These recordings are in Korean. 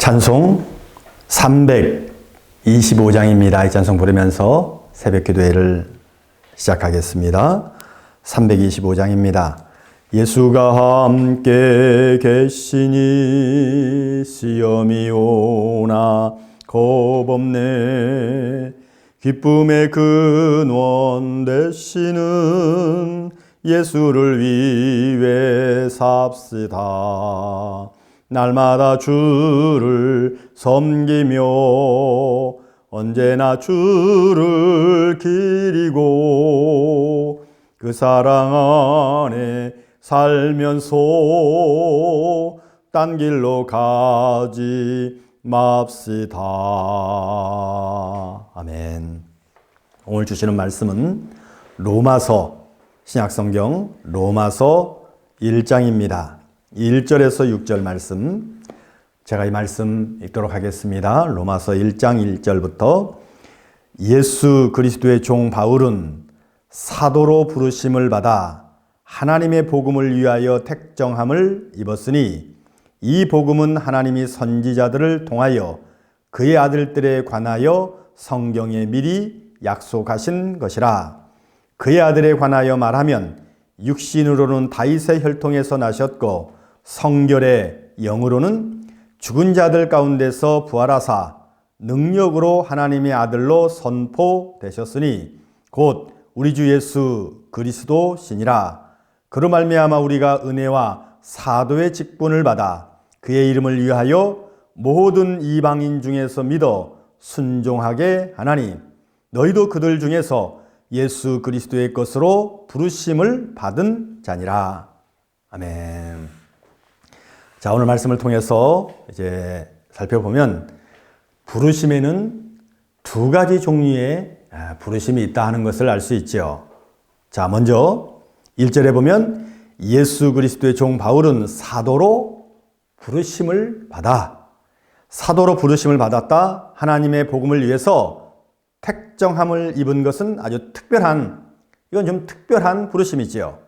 찬송 325장입니다. 이 찬송 부르면서 새벽 기도회를 시작하겠습니다. 325장입니다. 예수가 함께 계시니 시험이 오나 겁없네. 기쁨의 근원 되시는 예수를 위해 삽시다. 날마다 주를 섬기며 언제나 주를 기리고 그 사랑 안에 살면서 딴 길로 가지 맙시다. 아멘. 오늘 주시는 말씀은 로마서, 신약성경 로마서 1장입니다. 1절에서 6절 말씀, 제가 이 말씀 읽도록 하겠습니다. 로마서 1장 1절부터 예수 그리스도의 종 바울은 사도로 부르심을 받아 하나님의 복음을 위하여 택정함을 입었으니 이 복음은 하나님이 선지자들을 통하여 그의 아들들에 관하여 성경에 미리 약속하신 것이라. 그의 아들에 관하여 말하면 육신으로는 다윗의 혈통에서 나셨고 성결의 영으로는 죽은 자들 가운데서 부활하사 능력으로 하나님의 아들로 선포되셨으니 곧 우리 주 예수 그리스도시니라. 그로 말미암아 우리가 은혜와 사도의 직분을 받아 그의 이름을 위하여 모든 이방인 중에서 믿어 순종하게 하나니 너희도 그들 중에서 예수 그리스도의 것으로 부르심을 받은 자니라. 아멘. 자, 오늘 말씀을 통해서 이제 살펴보면 부르심에는 두 가지 종류의 부르심이 있다 하는 것을 알 수 있죠. 자, 먼저 1절에 보면 예수 그리스도의 종 바울은 사도로 부르심을 받아. 사도로 부르심을 받았다. 하나님의 복음을 위해서 택정함을 입은 것은 아주 특별한, 이건 좀 특별한 부르심이지요.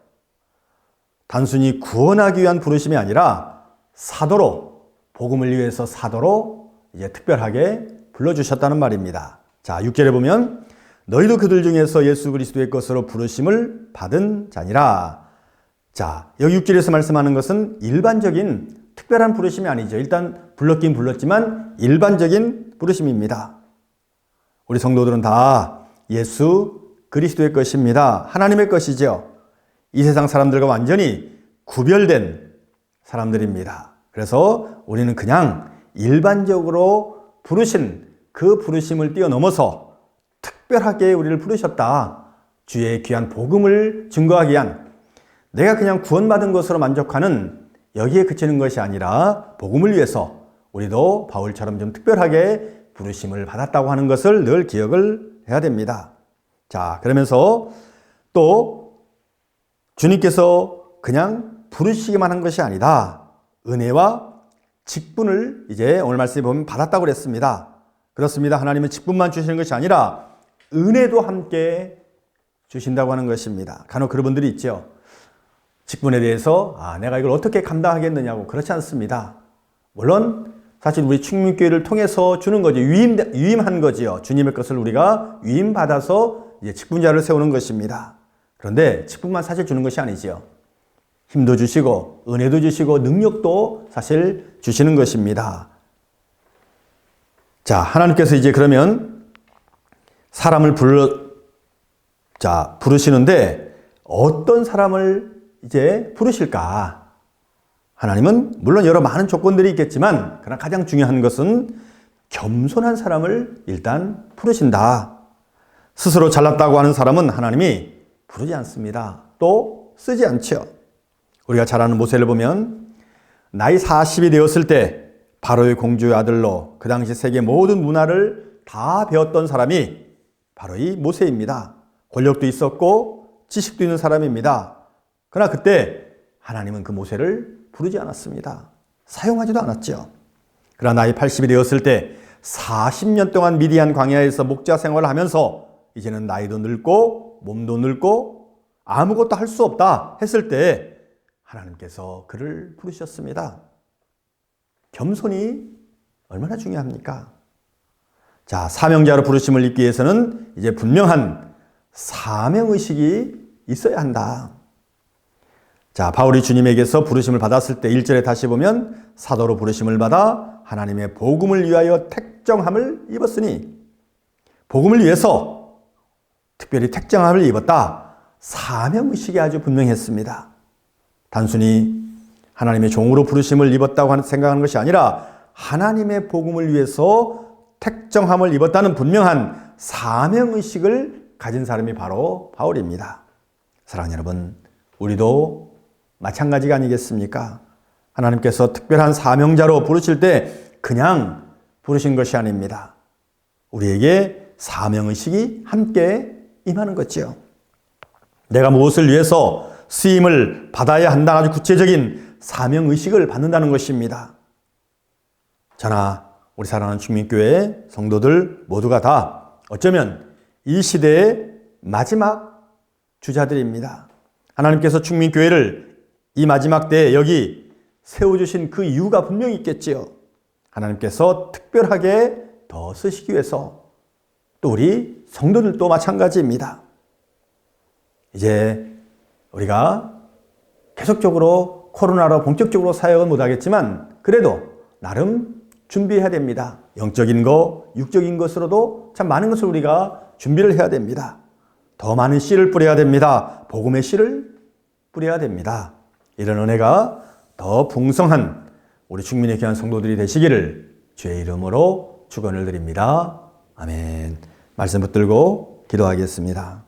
단순히 구원하기 위한 부르심이 아니라 사도로, 복음을 위해서 사도로 이제 특별하게 불러주셨다는 말입니다. 자, 6절에 보면 너희도 그들 중에서 예수 그리스도의 것으로 부르심을 받은 자니라. 자, 여기 6절에서 말씀하는 것은 일반적인 특별한 부르심이 아니죠. 일단 불렀긴 불렀지만 일반적인 부르심입니다. 우리 성도들은 다 예수 그리스도의 것입니다. 하나님의 것이죠. 이 세상 사람들과 완전히 구별된 사람들입니다. 그래서 우리는 그냥 일반적으로 부르신 그 부르심을 뛰어넘어서 특별하게 우리를 부르셨다. 주의 귀한 복음을 증거하기 위한, 내가 그냥 구원받은 것으로 만족하는 여기에 그치는 것이 아니라 복음을 위해서 우리도 바울처럼 좀 특별하게 부르심을 받았다고 하는 것을 늘 기억을 해야 됩니다. 자, 그러면서 또 주님께서 그냥 부르시기만 한 것이 아니다. 은혜와 직분을 이제 오늘 말씀에 보면 받았다고 그랬습니다. 그렇습니다. 하나님은 직분만 주시는 것이 아니라 은혜도 함께 주신다고 하는 것입니다. 간혹 그런 분들이 있죠. 직분에 대해서 내가 이걸 어떻게 감당하겠느냐고. 그렇지 않습니다. 물론 사실 우리 충민교회를 통해서 주는 거죠. 위임한 거지요. 주님의 것을 우리가 위임받아서 이제 직분자를 세우는 것입니다. 그런데 직분만 사실 주는 것이 아니지요. 힘도 주시고 은혜도 주시고 능력도 사실 주시는 것입니다. 자, 하나님께서 이제 그러면 사람을 부르시는데 어떤 사람을 이제 부르실까? 하나님은 물론 여러 많은 조건들이 있겠지만 그러나 가장 중요한 것은 겸손한 사람을 일단 부르신다. 스스로 잘났다고 하는 사람은 하나님이 부르지 않습니다. 또 쓰지 않죠. 우리가 잘 아는 모세를 보면 나이 40이 되었을 때 바로의 공주의 아들로 그 당시 세계 모든 문화를 다 배웠던 사람이 바로 이 모세입니다. 권력도 있었고 지식도 있는 사람입니다. 그러나 그때 하나님은 그 모세를 부르지 않았습니다. 사용하지도 않았죠. 그러나 나이 80이 되었을 때 40년 동안 미디안 광야에서 목자 생활을 하면서 이제는 나이도 늙고 몸도 늙고 아무것도 할 수 없다 했을 때 하나님께서 그를 부르셨습니다. 겸손히 얼마나 중요합니까? 자, 사명자로 부르심을 입기 위해서는 이제 분명한 사명의식이 있어야 한다. 자, 바울이 주님에게서 부르심을 받았을 때 1절에 다시 보면 사도로 부르심을 받아 하나님의 복음을 위하여 택정함을 입었으니, 복음을 위해서 특별히 택정함을 입었다. 사명의식이 아주 분명했습니다. 단순히 하나님의 종으로 부르심을 입었다고 생각하는 것이 아니라 하나님의 복음을 위해서 택정함을 입었다는 분명한 사명의식을 가진 사람이 바로 바울입니다. 사랑하는 여러분, 우리도 마찬가지가 아니겠습니까? 하나님께서 특별한 사명자로 부르실 때 그냥 부르신 것이 아닙니다. 우리에게 사명의식이 함께 임하는 거지요. 내가 무엇을 위해서 쓰임을 받아야 한다, 아주 구체적인 사명의식을 받는다는 것입니다. 저나 우리 사랑하는 충민교회 성도들 모두가 다 어쩌면 이 시대의 마지막 주자들입니다. 하나님께서 충민교회를 이 마지막 때에 여기 세워주신 그 이유가 분명히 있겠지요. 하나님께서 특별하게 더 쓰시기 위해서, 또 우리 성도들도 마찬가지입니다. 이제 우리가 계속적으로 코로나로 본격적으로 사역은 못하겠지만 그래도 나름 준비해야 됩니다. 영적인 것, 육적인 것으로도 참 많은 것을 우리가 준비를 해야 됩니다. 더 많은 씨를 뿌려야 됩니다. 복음의 씨를 뿌려야 됩니다. 이런 은혜가 더 풍성한 우리 충민의 귀한 성도들이 되시기를 주의 이름으로 축원을 드립니다. 아멘. 말씀 붙들고 기도하겠습니다.